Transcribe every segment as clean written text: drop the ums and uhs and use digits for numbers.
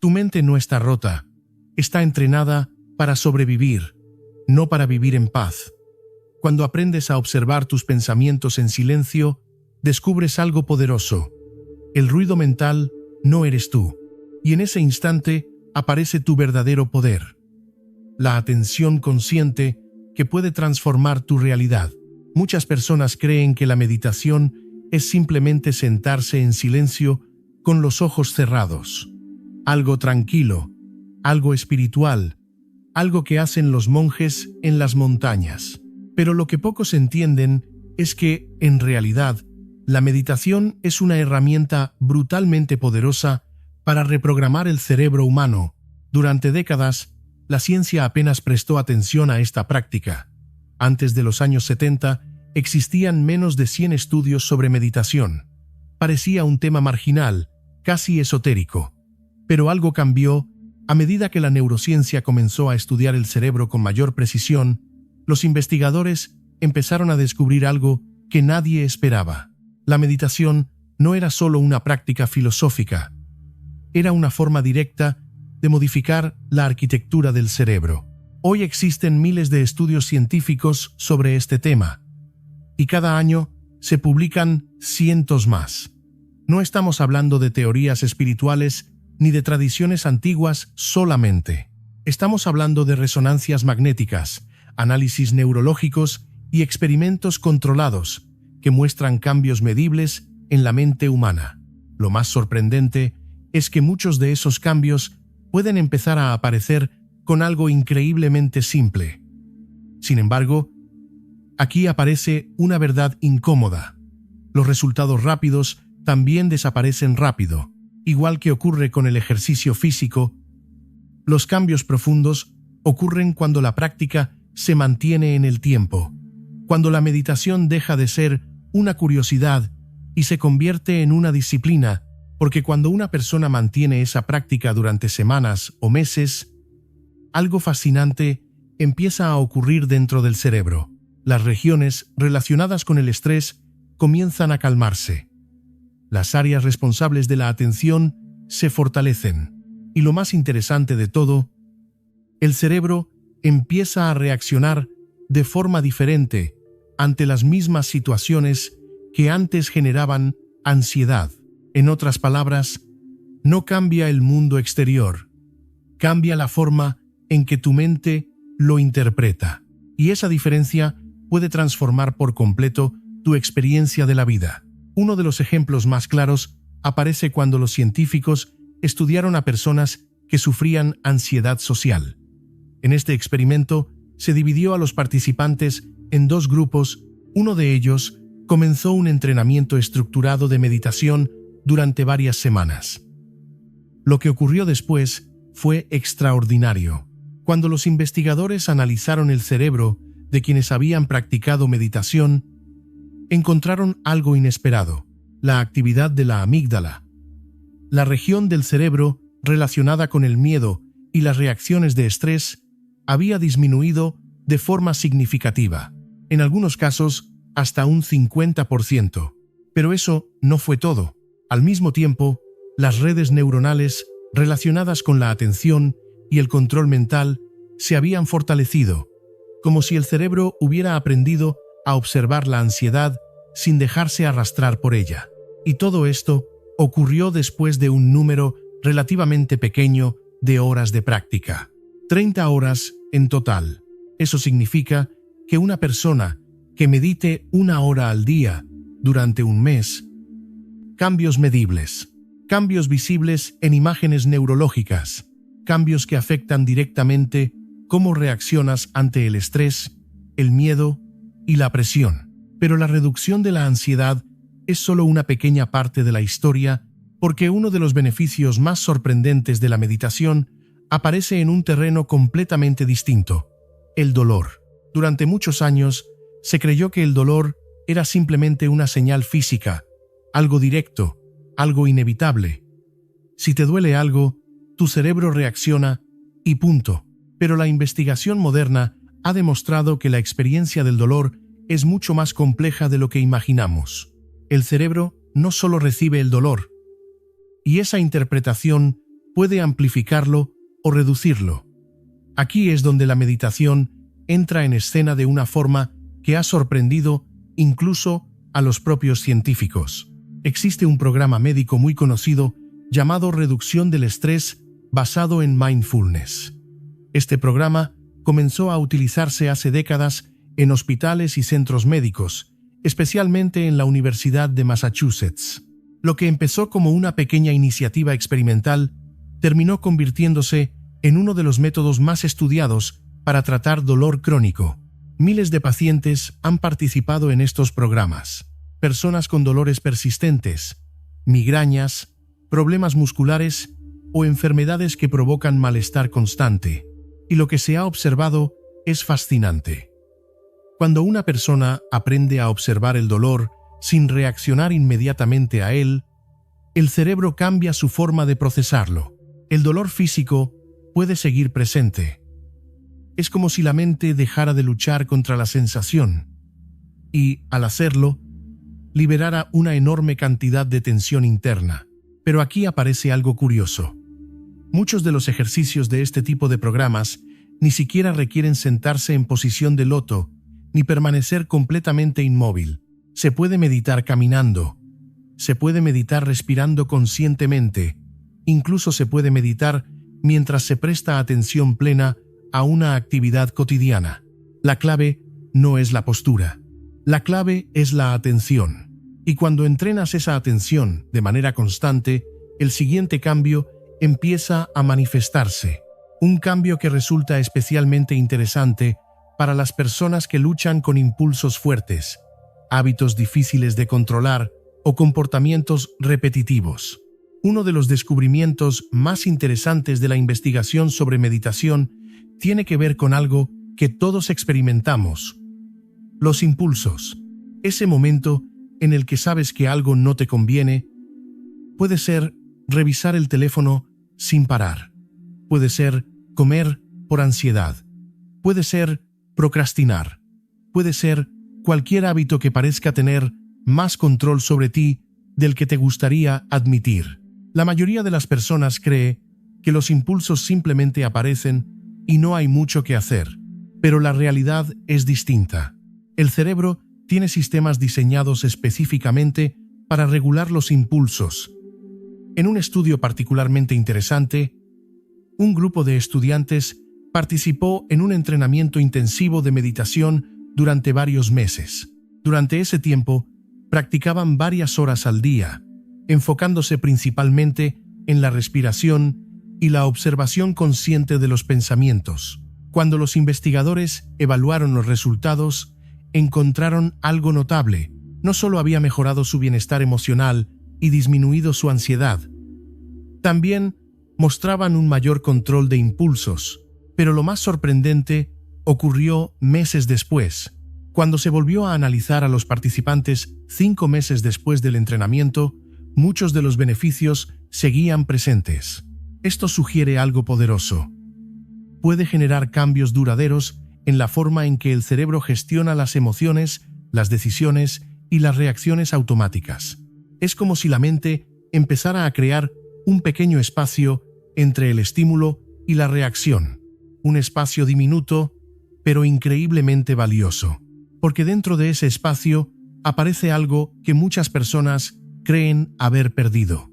Tu mente no está rota, está entrenada para sobrevivir, no para vivir en paz. Cuando aprendes a observar tus pensamientos en silencio, descubres algo poderoso. El ruido mental no eres tú, y en ese instante aparece tu verdadero poder. La atención consciente que puede transformar tu realidad. Muchas personas creen que la meditación es simplemente sentarse en silencio con los ojos cerrados. Algo tranquilo, algo espiritual, algo que hacen los monjes en las montañas. Pero lo que pocos entienden es que, en realidad, la meditación es una herramienta brutalmente poderosa para reprogramar el cerebro humano. Durante décadas, la ciencia apenas prestó atención a esta práctica. Antes de los años 70, existían menos de 100 estudios sobre meditación. Parecía un tema marginal, casi esotérico. Pero algo cambió a medida que la neurociencia comenzó a estudiar el cerebro con mayor precisión. Los investigadores empezaron a descubrir algo que nadie esperaba. La meditación no era solo una práctica filosófica, era una forma directa de modificar la arquitectura del cerebro. Hoy existen miles de estudios científicos sobre este tema, y cada año se publican cientos más. No estamos hablando de teorías espirituales ni de tradiciones antiguas solamente. Estamos hablando de resonancias magnéticas, análisis neurológicos y experimentos controlados que muestran cambios medibles en la mente humana. Lo más sorprendente es que muchos de esos cambios pueden empezar a aparecer con algo increíblemente simple. Sin embargo, aquí aparece una verdad incómoda. Los resultados rápidos también desaparecen rápido. Igual que ocurre con el ejercicio físico, los cambios profundos ocurren cuando la práctica se mantiene en el tiempo, cuando la meditación deja de ser una curiosidad y se convierte en una disciplina, porque cuando una persona mantiene esa práctica durante semanas o meses, algo fascinante empieza a ocurrir dentro del cerebro. Las regiones relacionadas con el estrés comienzan a calmarse. Las áreas responsables de la atención se fortalecen. Y lo más interesante de todo, el cerebro empieza a reaccionar de forma diferente ante las mismas situaciones que antes generaban ansiedad. En otras palabras, no cambia el mundo exterior, cambia la forma en que tu mente lo interpreta. Y esa diferencia puede transformar por completo tu experiencia de la vida. Uno de los ejemplos más claros aparece cuando los científicos estudiaron a personas que sufrían ansiedad social. En este experimento se dividió a los participantes en dos grupos. Uno de ellos comenzó un entrenamiento estructurado de meditación durante varias semanas. Lo que ocurrió después fue extraordinario. Cuando los investigadores analizaron el cerebro de quienes habían practicado meditación, encontraron algo inesperado: la actividad de la amígdala, la región del cerebro relacionada con el miedo y las reacciones de estrés, había disminuido de forma significativa, en algunos casos hasta un 50%. Pero eso no fue todo. Al mismo tiempo, las redes neuronales relacionadas con la atención y el control mental se habían fortalecido, como si el cerebro hubiera aprendido a observar la ansiedad sin dejarse arrastrar por ella. Y todo esto ocurrió después de un número relativamente pequeño de horas de práctica. 30 horas en total. Eso significa que una persona que medite 1 hora al día durante un mes, cambios medibles, cambios visibles en imágenes neurológicas, cambios que afectan directamente cómo reaccionas ante el estrés, el miedo y la presión. Pero la reducción de la ansiedad es solo una pequeña parte de la historia, porque uno de los beneficios más sorprendentes de la meditación aparece en un terreno completamente distinto: el dolor. Durante muchos años se creyó que el dolor era simplemente una señal física, algo directo, algo inevitable. Si te duele algo, tu cerebro reacciona y punto. Pero la investigación moderna ha demostrado que la experiencia del dolor es mucho más compleja de lo que imaginamos. El cerebro no solo recibe el dolor, y esa interpretación puede amplificarlo o reducirlo. Aquí es donde la meditación entra en escena de una forma que ha sorprendido incluso a los propios científicos. Existe un programa médico muy conocido llamado reducción del estrés basado en mindfulness. Este programa comenzó a utilizarse hace décadas en hospitales y centros médicos, especialmente en la Universidad de Massachusetts. Lo que empezó como una pequeña iniciativa experimental terminó convirtiéndose en uno de los métodos más estudiados para tratar dolor crónico. Miles de pacientes han participado en estos programas. Personas con dolores persistentes, migrañas, problemas musculares o enfermedades que provocan malestar constante. Y lo que se ha observado es fascinante. Cuando una persona aprende a observar el dolor sin reaccionar inmediatamente a él, el cerebro cambia su forma de procesarlo. El dolor físico puede seguir presente. Es como si la mente dejara de luchar contra la sensación y, al hacerlo, liberara una enorme cantidad de tensión interna. Pero aquí aparece algo curioso. Muchos de los ejercicios de este tipo de programas ni siquiera requieren sentarse en posición de loto ni permanecer completamente inmóvil. Se puede meditar caminando, se puede meditar respirando conscientemente, incluso se puede meditar mientras se presta atención plena a una actividad cotidiana. La clave no es la postura, la clave es la atención. Y cuando entrenas esa atención de manera constante, el siguiente cambio empieza a manifestarse. Un cambio que resulta especialmente interesante para las personas que luchan con impulsos fuertes, hábitos difíciles de controlar o comportamientos repetitivos. Uno de los descubrimientos más interesantes de la investigación sobre meditación tiene que ver con algo que todos experimentamos: los impulsos. Ese momento en el que sabes que algo no te conviene. Puede ser revisar el teléfono sin parar. Puede ser comer por ansiedad. Puede ser procrastinar. Puede ser cualquier hábito que parezca tener más control sobre ti del que te gustaría admitir. La mayoría de las personas cree que los impulsos simplemente aparecen y no hay mucho que hacer. Pero la realidad es distinta. El cerebro tiene sistemas diseñados específicamente para regular los impulsos. En un estudio particularmente interesante, un grupo de estudiantes participó en un entrenamiento intensivo de meditación durante varios meses. Durante ese tiempo, practicaban varias horas al día, enfocándose principalmente en la respiración y la observación consciente de los pensamientos. Cuando los investigadores evaluaron los resultados, encontraron algo notable. No solo había mejorado su bienestar emocional y disminuido su ansiedad, también mostraban un mayor control de impulsos. Pero lo más sorprendente ocurrió meses después. Cuando se volvió a analizar a los participantes 5 meses después del entrenamiento, muchos de los beneficios seguían presentes. Esto sugiere algo poderoso. Puede generar cambios duraderos en la forma en que el cerebro gestiona las emociones, las decisiones y las reacciones automáticas. Es como si la mente empezara a crear un pequeño espacio entre el estímulo y la reacción. Un espacio diminuto, pero increíblemente valioso. Porque dentro de ese espacio aparece algo que muchas personas creen haber perdido: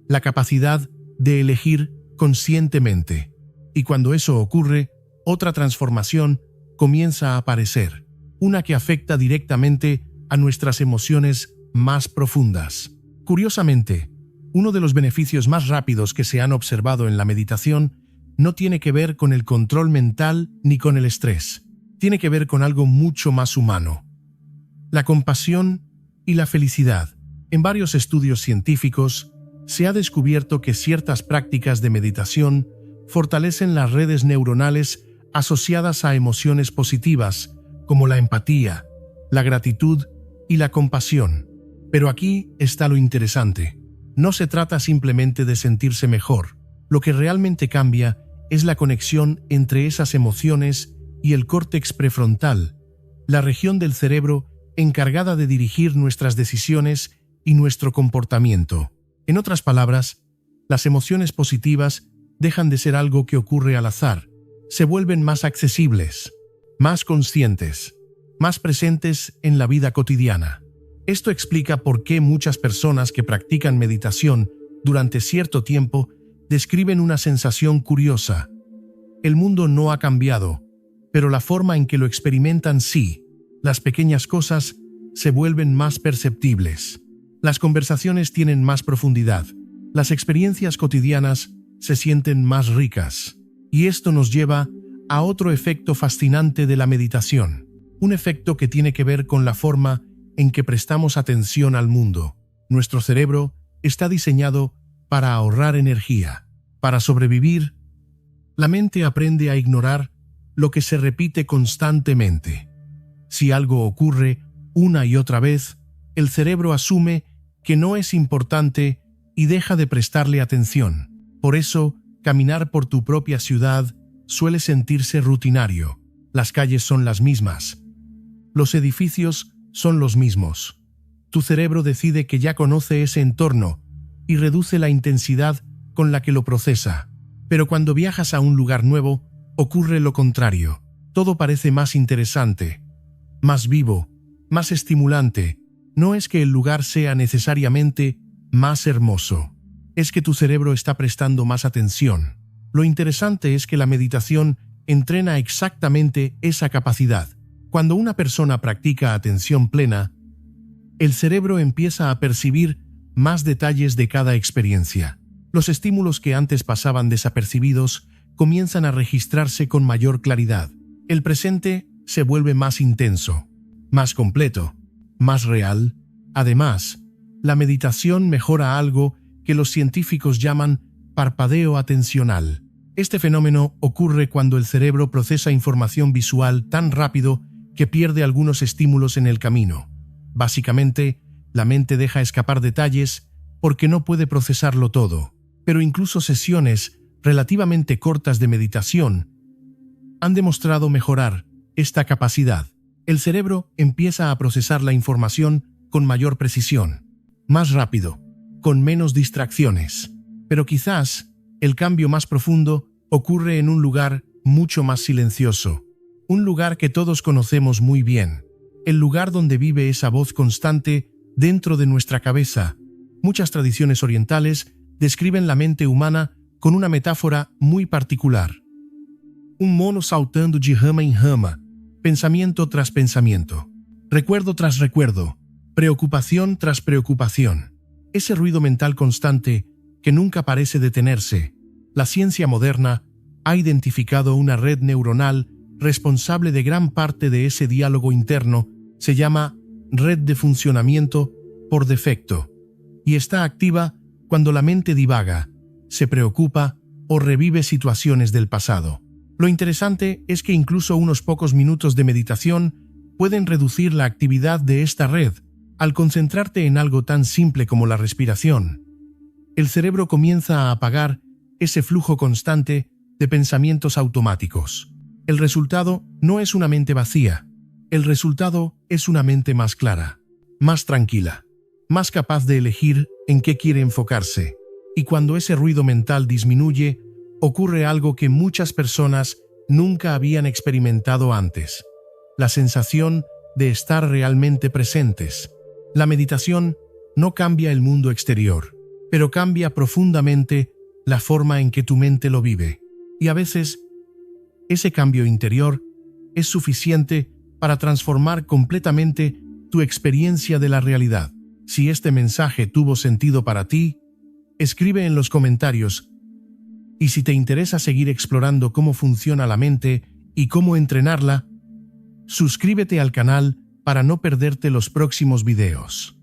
la capacidad de elegir conscientemente. Y cuando eso ocurre, otra transformación comienza a aparecer, una que afecta directamente a nuestras emociones más profundas. Curiosamente, uno de los beneficios más rápidos que se han observado en la meditación no tiene que ver con el control mental ni con el estrés. Tiene que ver con algo mucho más humano: la compasión y la felicidad. En varios estudios científicos se ha descubierto que ciertas prácticas de meditación fortalecen las redes neuronales asociadas a emociones positivas, como la empatía, la gratitud y la compasión. Pero aquí está lo interesante. No se trata simplemente de sentirse mejor. Lo que realmente cambia es la conexión entre esas emociones y el córtex prefrontal, la región del cerebro encargada de dirigir nuestras decisiones y nuestro comportamiento. En otras palabras, Las emociones positivas dejan de ser algo que ocurre al azar, se vuelven más accesibles, más conscientes, más presentes en la vida cotidiana. Esto explica por qué muchas personas que practican meditación durante cierto tiempo describen una sensación curiosa. El mundo no ha cambiado, pero la forma en que lo experimentan sí. Las pequeñas cosas se vuelven más perceptibles. Las conversaciones tienen más profundidad. Las experiencias cotidianas se sienten más ricas. Y esto nos lleva a otro efecto fascinante de la meditación. Un efecto que tiene que ver con la forma en que prestamos atención al mundo. Nuestro cerebro está diseñado para ahorrar energía. Para sobrevivir, la mente aprende a ignorar lo que se repite constantemente. Si algo ocurre una y otra vez, el cerebro asume que no es importante y deja de prestarle atención. Por eso, caminar por tu propia ciudad suele sentirse rutinario. Las calles son las mismas. Los edificios son los mismos. Tu cerebro decide que ya conoce ese entorno y reduce la intensidad con la que lo procesa. Pero cuando viajas a un lugar nuevo, ocurre lo contrario. Todo parece más interesante, más vivo, más estimulante. No es que el lugar sea necesariamente más hermoso. Es que tu cerebro está prestando más atención. Lo interesante es que la meditación entrena exactamente esa capacidad. Cuando una persona practica atención plena, el cerebro empieza a percibir más detalles de cada experiencia. Los estímulos que antes pasaban desapercibidos comienzan a registrarse con mayor claridad. El presente se vuelve más intenso, más completo, más real. Además, la meditación mejora algo que los científicos llaman parpadeo atencional. Este fenómeno ocurre cuando el cerebro procesa información visual tan rápido que pierde algunos estímulos en el camino. Básicamente, la mente deja escapar detalles porque no puede procesarlo todo. Pero incluso sesiones relativamente cortas de meditación han demostrado mejorar esta capacidad. El cerebro empieza a procesar la información con mayor precisión, más rápido, con menos distracciones. Pero quizás el cambio más profundo ocurre en un lugar mucho más silencioso. Un lugar que todos conocemos muy bien. El lugar donde vive esa voz constante dentro de nuestra cabeza. Muchas tradiciones orientales describen la mente humana con una metáfora muy particular. Un mono saltando de rama en rama, pensamiento tras pensamiento, recuerdo tras recuerdo, preocupación tras preocupación. Ese ruido mental constante que nunca parece detenerse. La ciencia moderna ha identificado una red neuronal responsable de gran parte de ese diálogo interno. Se llama red de funcionamiento por defecto y está activa cuando la mente divaga, se preocupa o revive situaciones del pasado. Lo interesante es que incluso unos pocos minutos de meditación pueden reducir la actividad de esta red. Al concentrarte en algo tan simple como la respiración, el cerebro comienza a apagar ese flujo constante de pensamientos automáticos. El resultado no es una mente vacía. El resultado es una mente más clara, más tranquila, más capaz de elegir en qué quiere enfocarse. Y cuando ese ruido mental disminuye, ocurre algo que muchas personas nunca habían experimentado antes: la sensación de estar realmente presentes. La meditación no cambia el mundo exterior, pero cambia profundamente la forma en que tu mente lo vive. Y a veces, ese cambio interior es suficiente para transformar completamente tu experiencia de la realidad. Si este mensaje tuvo sentido para ti, escribe en los comentarios. Y si te interesa seguir explorando cómo funciona la mente y cómo entrenarla, suscríbete al canal para no perderte los próximos videos.